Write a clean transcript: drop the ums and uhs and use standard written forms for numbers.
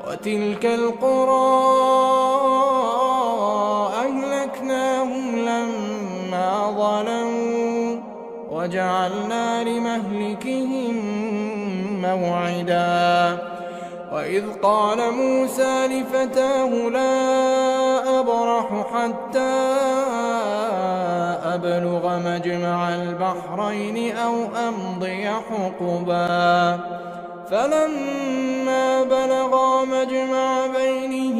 وتلك القرى أهلكناهم لما ظلموا وجعلنا لمهلكهم موعدا. وإذ قال موسى لفتاه لا أبرح حتى أبلغ مجمع البحرين أو أمضي حقبا فلما بلغا مجمع بينهما